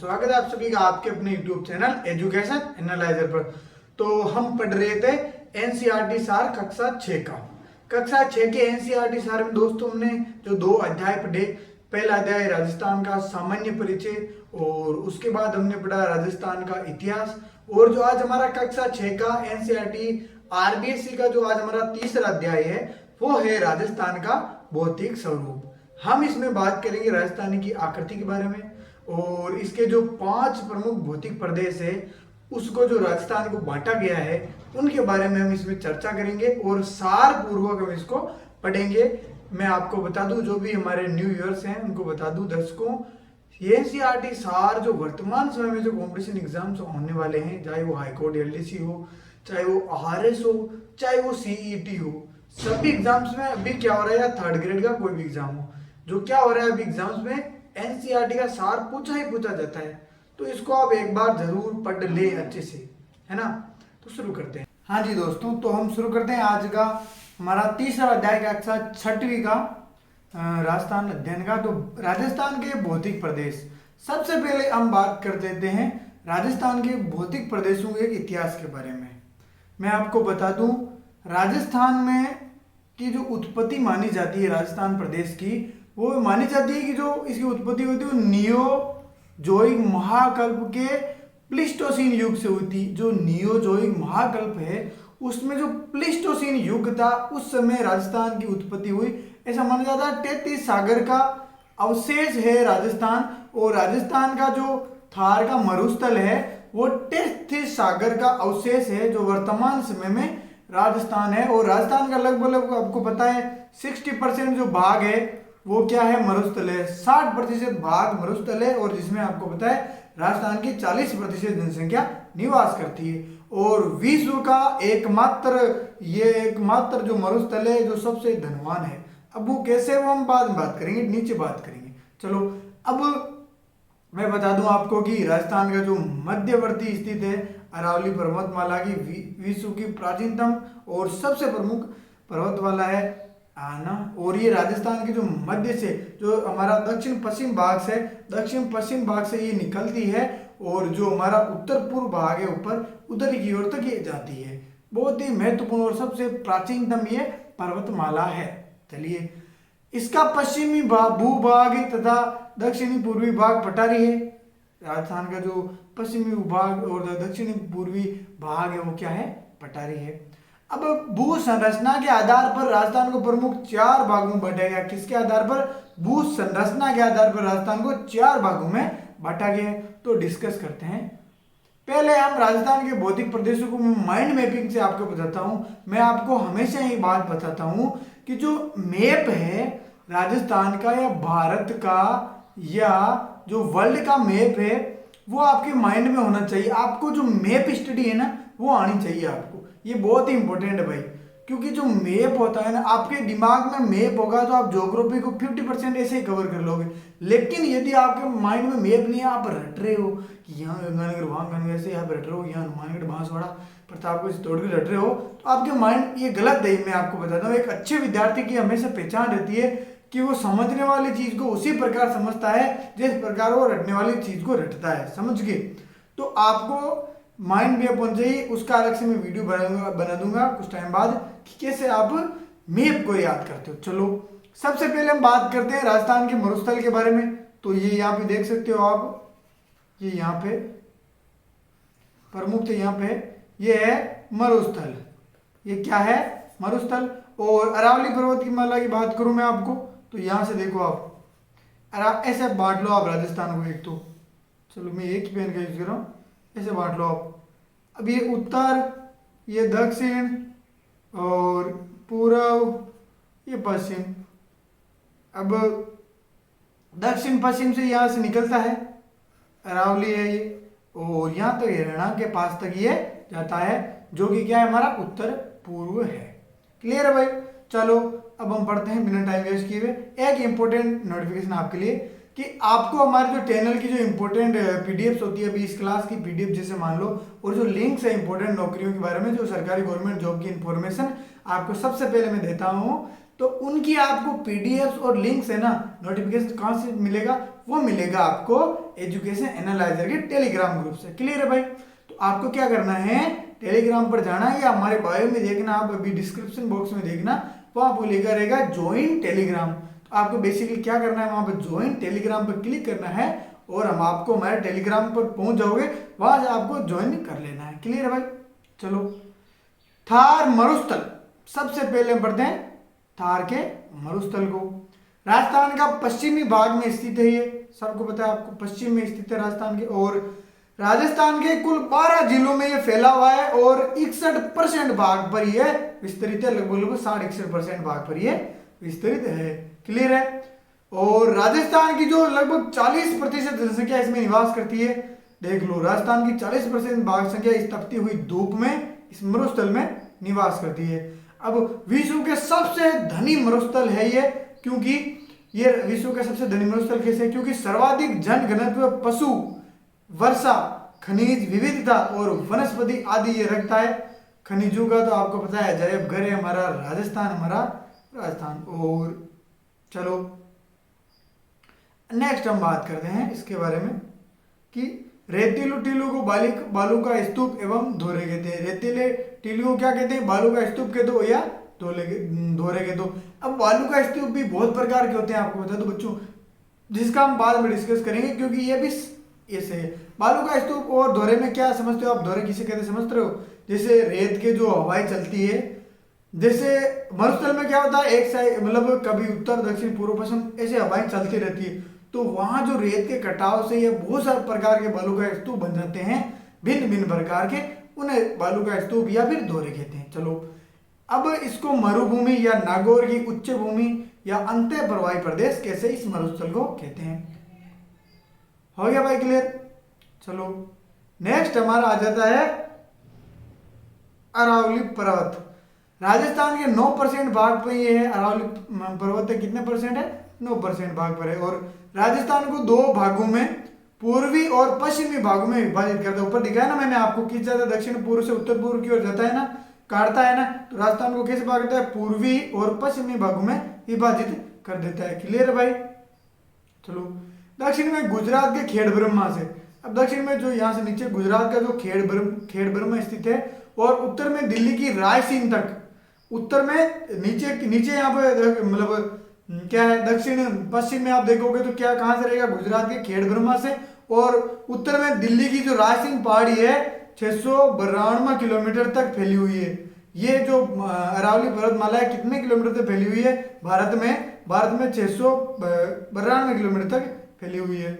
स्वागत है आप सभी का आपके अपने YouTube चैनल एजुकेशन एनालाइजर पर। तो हम पढ़ रहे थे एनसीईआरटी सार कक्षा 6 का। कक्षा 6 के एनसीईआरटी सार में दोस्तों हमने जो 2 अध्याय पढ़े। पहला अध्याय राजस्थान का सामान्य परिचय और उसके बाद हमने पढ़ा राजस्थान का इतिहास। और जो आज हमारा कक्षा 6 का एनसीईआरटी आरबीएसई का जो आज हमारा तीसरा अध्याय है वो है राजस्थान का भौतिक स्वरूप। हम इसमें बात करेंगे राजस्थान की आकृति के बारे में और इसके जो 5 प्रमुख भौतिक प्रदेश है उसको जो राजस्थान को बांटा गया है उनके बारे में हम इसमें चर्चा करेंगे और सार पूर्वक हम इसको पढ़ेंगे। मैं आपको बता दूं, जो भी हमारे न्यू ईयर्स हैं उनको बता दूं दर्शकों, एनसीईआरटी सार जो वर्तमान समय में जो कॉम्पिटिशन एग्जाम्स होने वाले हैं, चाहे वो हाईकोर्ट एलडीसी हो, चाहे वो आरएस हो, चाहे वो सीईटी हो, सभी एग्जाम्स में अभी क्या हो रहा है या थर्ड ग्रेड का कोई भी एग्जाम हो, जो क्या हो रहा है अभी एग्जाम्स में एनसीईआरटी का सार पूछा ही पूछा जाता है। तो इसको आप एक बार जरूर पढ़ ले अच्छे से, है ना। तो शुरू करते हैं। हाँ जी दोस्तों, तो हम शुरू करते हैं आज का हमारा तीसरा अध्याय कक्षा 6वीं का राजस्थान अध्ययन का। तो राजस्थान के भौतिक प्रदेश, सबसे पहले हम बात कर लेते हैं राजस्थान के भौतिक प्रदेशों के इतिहास के बारे में। मैं आपको बता दूं, राजस्थान में की जो उत्पत्ति मानी जाती है राजस्थान प्रदेश की, वो मानी जाती है कि जो इसकी उत्पत्ति हुई थी वो नियोजोइक महाकल्प के प्लीस्टोसीन युग से हुई थी। जो नियोजोइक महाकल्प है उसमें जो प्लीस्टोसीन युग था उस समय राजस्थान की उत्पत्ति हुई, ऐसा माना जाता है। 33 सागर का अवशेष है राजस्थान, और राजस्थान का जो थार का मरुस्थल है वो 33 सागर का अवशेष है जो वर्तमान समय में राजस्थान है। और राजस्थान का लगभग आपको पता है 60% जो भाग है वो क्या है, मरुस्थल है। 60% भाग मरुस्थल है और जिसमें आपको पता है राजस्थान की 40% जनसंख्या निवास करती है। और विश्व का एकमात्र जो मरुस्थल है जो सबसे धनवान है। अब वो कैसे, वो हम बाद में बात करेंगे, नीचे बात करेंगे। चलो अब मैं बता दूं आपको कि राजस्थान का जो मध्यवर्ती स्थित है अरावली पर्वतमाला की विश्व की प्राचीनतम और सबसे प्रमुख पर्वतमाला है ना। और ये राजस्थान के जो मध्य से जो हमारा दक्षिण पश्चिम भाग से ये निकलती है और जो हमारा उत्तर पूर्व भाग है ऊपर उधर की ओर तक ये जाती है। बहुत ही महत्वपूर्ण और सबसे प्राचीनतम ये पर्वतमाला है। चलिए, इसका पश्चिमी भूभाग तथा दक्षिणी पूर्वी भाग पठारी है। राजस्थान का जो पश्चिमी भूभाग और दक्षिणी पूर्वी भाग है वो क्या है, पठारी है। अब भू संरचना के आधार पर राजस्थान को प्रमुख 4 भागों में बांटा गया। किसके आधार पर? भू संरचना के आधार पर राजस्थान को 4 भागों में बांटा गया। तो डिस्कस करते हैं। पहले हम राजस्थान के भौतिक प्रदेशों को माइंड मैपिंग से आपको बताता हूं। मैं आपको हमेशा ये बात बताता हूं कि जो मैप है राजस्थान का या भारत का या जो वर्ल्ड का मैप है वो आपके माइंड में होना चाहिए। आपको जो मैप स्टडी है ना वो आनी चाहिए आपको। ये बहुत ही इंपॉर्टेंट है भाई, क्योंकि जो मैप होता है ना, आपके दिमाग में मैप होगा तो आप ज्योग्राफी को 50% ऐसे ही कवर कर लोगे। लेकिन यदि आपके माइंड में मैप नहीं है, आप रट रहे हो कि यहाँ गंगानगर वहाँ गंगा से, यहाँ रट रहे हो यहाँ हनुमानगढ़ बांसवाड़ा प्रतापगढ़ से तोड़ के रट रहे हो, तो आपके माइंड ये गलत है। मैं आपको बताता हूँ, एक अच्छे विद्यार्थी की हमेशा पहचान रहती है कि वो समझने वाली चीज को उसी प्रकार समझता है जिस प्रकार वो रटने वाली चीज को रटता है। समझ गए? तो आपको माइंड मैप होना चाहिए। उसका अलग से मैं वीडियो बना दूंगा कुछ टाइम बाद कि कैसे आप मैप को याद करते हो। चलो सबसे पहले हम बात करते हैं राजस्थान के मरुस्थल के बारे में। तो ये यहाँ पे देख सकते हो आप, ये यहाँ पे प्रमुख यहाँ पे ये है मरुस्थल। ये क्या है? मरुस्थल। और अरावली पर्वत की माला की बात करूं मैं आपको, तो यहां से देखो आप ऐसे बांट लो आप राजस्थान को। एक तो चलो मैं एक ही पेन का यूज कर रहा हूं, ऐसे बांट लो आप। अब ये उत्तर, ये दक्षिण और पूर्व, ये पश्चिम। अब दक्षिण पश्चिम से यहां से निकलता है अरावली है ये, और यहां तक हरियाणा के पास तक ये जाता है, जो कि क्या है, हमारा उत्तर पूर्व है। क्लियर है भाई? चलो अब हम पढ़ते हैं बिना टाइम वेस्ट किए हुए। एक इंपॉर्टेंट नोटिफिकेशन आपके लिए कि आपको हमारे जो चैनल की जो इंपॉर्टेंट पीडीएफ्स होती है, अभी इस क्लास की पीडीएफ जैसे मान लो, और जो लिंक्स है इंपॉर्टेंट नौकरियों के बारे में, जो सरकारी गवर्नमेंट जॉब की इंफॉर्मेशन आपको सबसे पहले मैं देता हूँ, तो उनकी आपको पीडीएफ और लिंक्स है ना, नोटिफिकेशन कहाँ से मिलेगा, वो मिलेगा आपको एजुकेशन एनालाइजर के टेलीग्राम ग्रुप से। क्लियर है भाई? तो आपको क्या करना है, टेलीग्राम पर जाना है या हमारे बायो में देखना, आप अभी डिस्क्रिप्शन बॉक्स में देखना, वहां पर लिखा रहेगा ज्वाइन टेलीग्राम। तो आपको बेसिकली क्या करना है, वहां पर ज्वाइन टेलीग्राम पर क्लिक करना है और हम आपको हमारे टेलीग्राम पर पहुंच जाओगे, वहां से आपको ज्वाइन कर लेना है। क्लियर है भाई? चलो, थार मरुस्थल सबसे पहले पढ़ते हैं थार के मरुस्थल को। राजस्थान का पश्चिमी भाग में स्थित है, ये सबको पता है आपको, पश्चिम में स्थित है राजस्थान के। और राजस्थान के कुल 12 जिलों में ये फैला हुआ है और 61% भाग पर ये विस्तृत है, लगभग 60-61% भाग पर ये विस्तृत है। क्लियर है? और राजस्थान की जो लगभग 40% जनसंख्या इसमें निवास करती है। देख लो, राजस्थान की 40% भाग संख्या इस तपती हुई धूप में इस मरुस्थल में निवास करती है। अब विश्व के सबसे धनी मरुस्थल है ये, क्योंकि ये विश्व के सबसे धनी मरुस्थल कैसे? क्योंकि सर्वाधिक जन घनत्व, पशु वर्षा, खनिज विविधता और वनस्पति आदि ये रखता है। खनिजों का तो आपको पता है, अजायब घर है हमारा राजस्थान। और चलो नेक्स्ट हम बात करते हैं इसके बारे में कि रेतीलू टीलों को बालू का स्तूप एवं धोरे कहते हैं। रेतीले टीलों को क्या कहते हैं? बालू का स्तूप कहते हो या धोरे कहते हो। अब बालू का स्तूप भी बहुत प्रकार के होते हैं, आपको बता दो बच्चों, जिसका हम बाद में डिस्कस करेंगे, क्योंकि ये भी ऐसे है। बालू का स्तूप और धोरे में क्या समझते हो आप? धोरे किसे कहते समझते हो? जैसे रेत के जो हवाएं चलती है, जैसे मरुस्थल में क्या होता है, एक साइड मतलब कभी उत्तर दक्षिण पूर्व पश्चिम ऐसे हवाएं चलती रहती है, तो वहां जो रेत के कटाव से ये बहुत सारे प्रकार के बालू का स्तूप बन जाते हैं, भिन्न भिन्न प्रकार के, उन्हें बालू का स्तूप या फिर धोरे कहते हैं। चलो, अब इसको मरुभूमि या नागौर की उच्च भूमि या अंतः प्रवाही प्रदेश कैसे इस मरुस्थल को कहते हैं। हो गया भाई क्लियर? चलो नेक्स्ट हमारा आ जाता है अरावली पर्वत। राजस्थान के 9% भाग पर ये है। अरावली पर्वत कितने परसेंट है? 9% भाग पर है। और राजस्थान को 2 भागों में, पूर्वी और पश्चिमी भागों में विभाजित करता है। ऊपर दिखाया ना मैंने आपको, किस ज्यादा दक्षिण पूर्व से उत्तर पूर्व की ओर जाता है ना, काटता है ना, तो राजस्थान को कैसे भाग देता है? पूर्वी और पश्चिमी भागों में विभाजित कर देता है। क्लियर है भाई? चलो, दक्षिण में गुजरात के खेड़ ब्रह्मा से, अब दक्षिण में जो यहाँ से नीचे गुजरात का जो खेड़ ब्रह्मा स्थित है, और उत्तर में दिल्ली की रायसीन तक, उत्तर में नीचे यहाँ पे मतलब क्या है, दक्षिण पश्चिम में आप देखोगे तो क्या कहां से रहेगा? गुजरात के खेड़ ब्रह्मा से, और उत्तर में दिल्ली की जो रायसीन पहाड़ी है 692 किलोमीटर तक फैली हुई है। ये जो अरावली पर्वतमाला है कितने किलोमीटर तक फैली हुई है? भारत में 692 किलोमीटर तक फैली हुई है।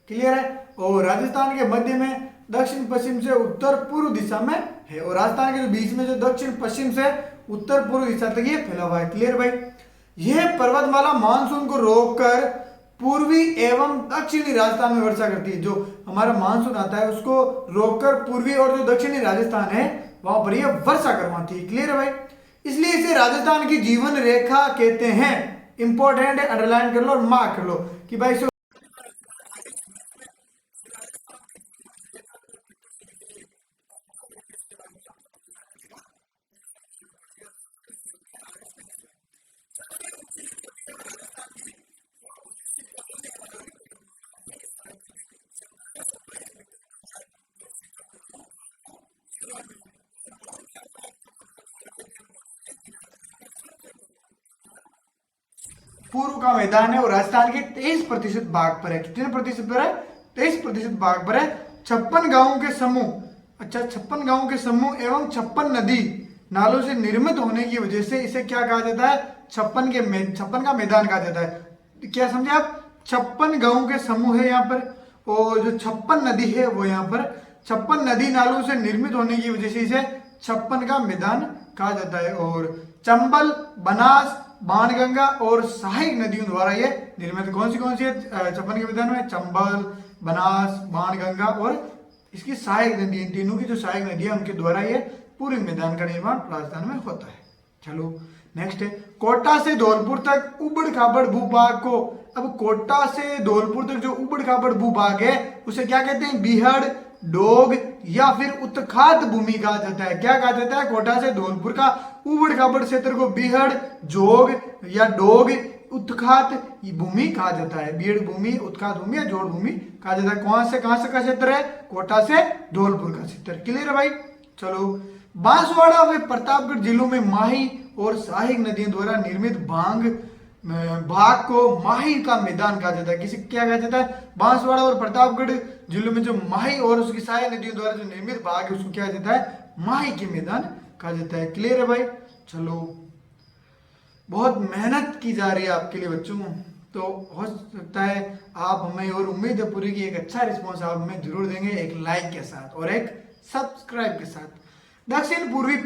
क्लियर है? और राजस्थान के मध्य में दक्षिण पश्चिम से उत्तर पूर्व दिशा में है, और राजस्थान के जो बीच में जो दक्षिण पश्चिम से उत्तर पूर्व दिशा तक ये फैला हुआ है। क्लियर भाई? यह पर्वतमाला मानसून को रोककर पूर्वी एवं दक्षिणी राजस्थान में वर्षा करती है। जो हमारा मानसून आता है उसको रोककर पूर्वी और जो दक्षिणी राजस्थान है वहां पर यह वर्षा करवाती है। क्लियर है भाई? इसलिए इसे राजस्थान की जीवन रेखा कहते हैं। इंपॉर्टेंट है, अंडरलाइन कर लो और मार्क कर लो कि भाई पूर्व का मैदान है और राजस्थान के 23% भाग पर है। कितने प्रतिशत पर है? 23% भाग पर है। 56 गांवों के समूह, अच्छा 56 गांवों के समूह एवं 56 नदी नालों से निर्मित होने की वजह से इसे क्या कहा जाता है? 56 का मैदान कहा जाता है। क्या समझे आप? 56 गांवों के समूह है यहाँ पर, और जो 56 नदी है वो यहाँ पर 56 नदी नालों से निर्मित होने की वजह से इसे 56 का मैदान कहा जाता है। और चंबल, बनास, बाणगंगा और सहायक नदियों द्वारा ये निर्मित। कौन सी है 56 के मैदान में? चंबल, बनास, बाणगंगा और इसकी सहायक नदी, इन तीनों की जो सहायक नदी है उनके द्वारा ये पूरे मैदान का निर्माण राजस्थान में होता है। चलो नेक्स्ट है कोटा से धौलपुर तक उबड़ खाबड़ भूभाग को। अब कोटा से धौलपुर तक जो उबड़ खाबड़ भूभाग है उसे क्या कहते हैं? बीहड़, डोग या फिर उत्खात भूमि कहा जाता है। क्या कहा जाता है? कोटा से धौलपुर का उबड़ खाबड़ क्षेत्र को बीहड़, जोग या डोग, उत्खात भूमि कहा जाता है। बीहड़ भूमि, उत्खात भूमि या जोड़ भूमि कहा जाता है। कहां से का क्षेत्र है? कोटा से धौलपुर का क्षेत्र। क्लियर है भाई? चलो, बांसवाड़ा व प्रतापगढ़ जिलों में माही और सहायक नदियों द्वारा निर्मित भाग को माही का मैदान कहा जाता है। किसी क्या कहा जाता है? बांसवाड़ा और प्रतापगढ़ जिलों में जो माही और उसकी सहायक नदियों द्वारा जो निर्मित भाग है उसको क्या जाता है? माही के मैदान कहा जाता है। क्लियर है भाई? चलो, बहुत मेहनत की जा रही है आपके लिए बच्चों, तो हो सकता है आप हमें, और उम्मीद है पूरी की एक अच्छा रिस्पॉन्स आप हमें जरूर देंगे एक लाइक के साथ और एक सब्सक्राइब के साथ। दक्षिण पूर्वी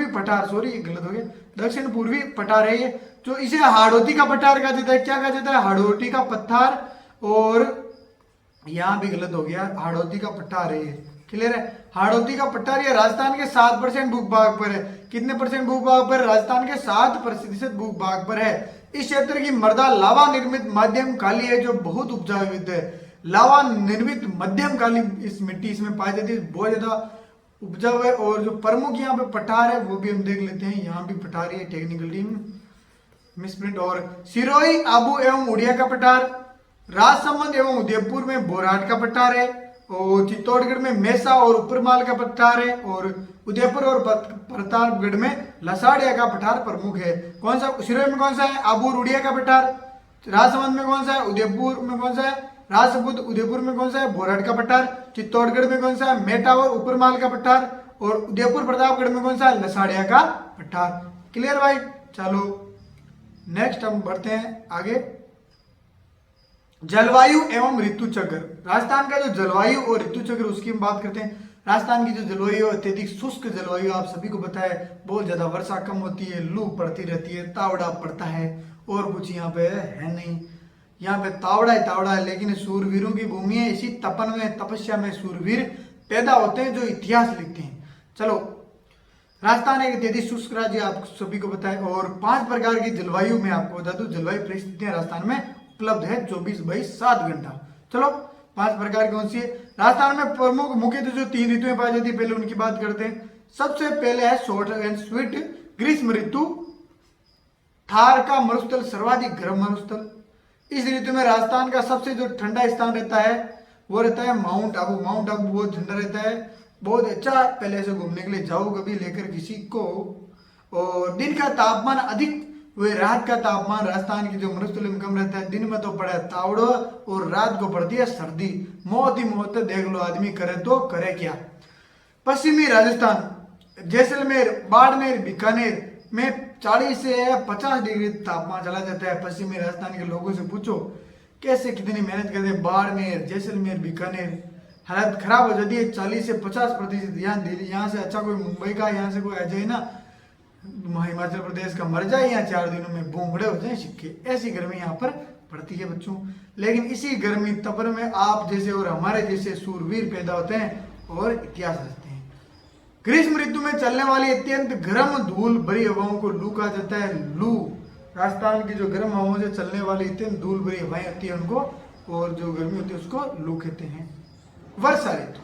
पठार, सॉरी गलत हो गया, दक्षिण पूर्वी पठार है ये, जो इसे हाड़ौती का पठार कहा जाता है। क्या कहा जाता है? हाड़ौती का पठार, और यहां भी गलत हो गया, हाड़ौती का पठार है ये। क्लियर है? हाड़ौती का पठार ये राजस्थान के 7% भूभाग पर है। कितने परसेंट भूभाग पर? राजस्थान के 7% भूभाग पर है। इस क्षेत्र की मृदा लावा निर्मित मध्यम काली है, जो बहुत उपजाऊ है। लावा निर्मित मध्यम काली इस मिट्टी इसमें पाई जाती है, बहुत ज्यादा उपजाऊ है। और जो प्रमुख यहाँ पे पठार है वो भी हम देख लेते हैं। यहाँ भी पठार है, टेक्निकल टीम मिसप्रिंट। और सिरोही, आबू एवं उड़िया का पठार, राजसमंद एवं उदयपुर में बोराट का पठार है, और चित्तौड़गढ़ में मेसा और उपरमाल का पठार है, और उदयपुर और प्रतापगढ़ में लसाड़िया का पठार प्रमुख है। कौन सा? सिरोही में कौन सा है? आबू और उड़िया का पठार। राजसमंद में कौन सा है? उदयपुर में कौन सा है? राजपूत। उदयपुर में कौन सा है? बोराट का पठार। चित्तौड़गढ़ में कौन सा है? मेटा और उपरमाल का पठार। और उदयपुर प्रतापगढ़ में कौन सा है? लसाड़िया का पठार। क्लियर भाई? चलो, नेक्स्ट हम बढ़ते हैं आगे। जलवायु एवं ऋतु चक्र। राजस्थान का जो जलवायु और ऋतु चक्र उसकी हम बात करते हैं। राजस्थान की जो जलवायु अत्यधिक शुष्क जलवायु, आप सभी को पता है, बहुत ज्यादा वर्षा कम होती है, लू पड़ती रहती है, तावड़ा पड़ता है, और कुछ यहाँ पे है नहीं। यहाँ पे तावड़ा है, लेकिन सूरवीरों की भूमि है। इसी तपन में, तपस्या में सूरवीर पैदा होते हैं जो इतिहास लिखते हैं। चलो, राजस्थान एक अत्यधिक शुष्क राज्य, आप सभी को पता है। और 5 प्रकार की जलवायु में आपको बता दूं, जलवायु परिस्थितियां राजस्थान में उपलब्ध है 24/7 घंटा। चलो, 5 प्रकार कौन सी है? राजस्थान में प्रमुख मुख्यतः जो 3 ऋतुएं पाई जाती है, पहले उनकी बात करते हैं। सबसे पहले है शॉर्ट एंड स्वीट ग्रीष्म ऋतु। थार का मरुस्थल सर्वाधिक गर्म मरुस्थल। इस ऋतु में राजस्थान का सबसे जो ठंडा स्थान रहता है वो रहता है माउंट आबू। माउंट आबू बहुत ठंडा रहता है, बहुत अच्छा। पहले से घूमने के लिए जाओ कभी लेकर किसी को। और दिन का तापमान अधिक व रात का तापमान राजस्थान की जो मरुस्थल में कम रहता है। दिन में तो पड़ा है तावड़ो और रात को पड़ती है सर्दी। मौत ही मौत, देख लो आदमी करे तो करे क्या। पश्चिमी राजस्थान, जैसलमेर, बाड़मेर, बीकानेर में 40 से 50 डिग्री तापमान चला जाता है। पश्चिमी राजस्थान के लोगों से पूछो कैसे कितनी मेहनत करते हैं। बाड़मेर, जैसलमेर, बीकानेर, हालत खराब हो जाती है। 40 से 50%। यहाँ दिल्ली, यहाँ से अच्छा कोई मुंबई का, यहाँ से कोई आ जाए ना हिमाचल प्रदेश का, मर जाए यहाँ 4 दिनों में, बोंगड़े हो जाए सिक्के। ऐसी गर्मी यहाँ पर पड़ती है बच्चों। लेकिन इसी गर्मी तपन में आप जैसे और हमारे जैसे सूरवीर पैदा होते हैं और इतिहास रचते हैं। ग्रीष्म ऋतु में चलने वाली अत्यंत गर्म धूल भरी हवाओं को लू कहा जाता है। लू, राजस्थान की जो गर्म हवाओं से चलने वाली अत्यंत धूल भरी हवाएं होती है उनको, और जो गर्मी होती है उसको लू कहते हैं। वर्षा ऋतु,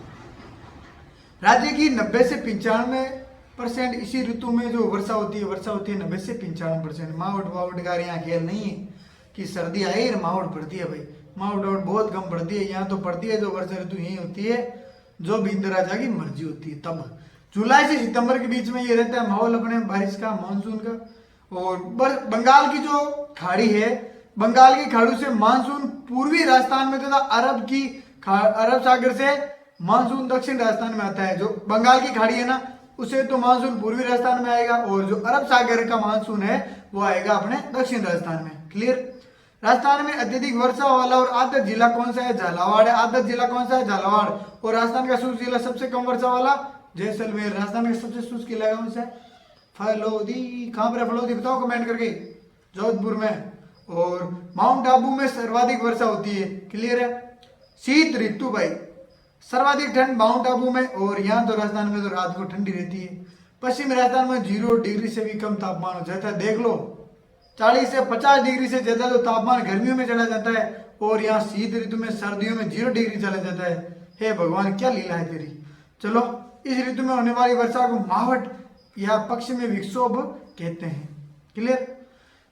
राज्य की 90 से 95% इसी ऋतु में जो वर्षा होती है 90 से 95%। मावट वावट का यहाँ खेल नहीं है कि सर्दी आई और मावट पड़ती है भाई। मावट वावट बहुत कम पड़ती है, यहाँ तो पड़ती है। जो वर्षा ऋतु यही होती है जो भी इंद्र राजा की मर्जी होती है तब। जुलाई से सितंबर के बीच में ये रहता है माहौल अपने बारिश का, मानसून का। और बंगाल की जो खाड़ी है, बंगाल की खाड़ी से मानसून पूर्वी राजस्थान में तथा अरब सागर से मानसून दक्षिण राजस्थान में आता है। जो बंगाल की खाड़ी है ना, उसे तो मानसून पूर्वी राजस्थान में आएगा, और जो अरब सागर का मानसून है वो आएगा अपने दक्षिण राजस्थान में। क्लियर? राजस्थान में अत्यधिक वर्षा वाला और आदर्श जिला कौन सा है? झालावाड़ है। आदर्श जिला कौन सा है? झालावाड़। और राजस्थान का शुष्क जिला सबसे कम वर्षा वाला जैसलमेर। राजस्थान का सबसे शुष्क जिला कौन सा है? फलोदी। कहां पर है फलोदी? बताओ कमेंट करके। जोधपुर में। और माउंट आबू में सर्वाधिक वर्षा होती है। क्लियर है? शीत ऋतु भाई, सर्वाधिक ठंड माउंट आबू में, और यहाँ तो राजस्थान में तो रात को ठंडी रहती है। पश्चिमी राजस्थान में 0 डिग्री से भी कम तापमान हो जाता है। देख लो, 40 से 50 डिग्री से ज्यादा तो तापमान गर्मियों में चला जाता है, और यहाँ शीत ऋतु में सर्दियों में 0 डिग्री चला जाता है। हे भगवान क्या लीला है तेरी। चलो, इस ऋतु में होने वाली वर्षा को मावठ या पश्चिमी विक्षोभ कहते हैं। क्लियर।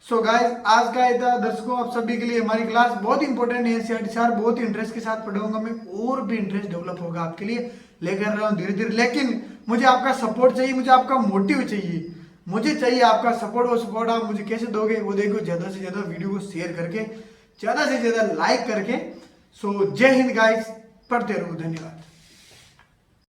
सो गाइस, आज का था दर्शकों आप सभी के लिए हमारी क्लास बहुत इंपॉर्टेंट है। एनसीईआरटी सार बहुत ही इंटरेस्ट के साथ पढ़ाऊंगा मैं, और भी इंटरेस्ट डेवलप होगा आपके लिए, लेकर रहा हूँ धीरे धीरे। लेकिन मुझे आपका सपोर्ट चाहिए, मुझे आपका मोटिव चाहिए, मुझे चाहिए आपका सपोर्ट। वो सपोर्ट आप मुझे कैसे दोगे वो देखो, ज्यादा से ज्यादा वीडियो को शेयर करके, ज्यादा से ज्यादा लाइक करके। सो जय हिंद गाइस, पढ़ते रहो। धन्यवाद।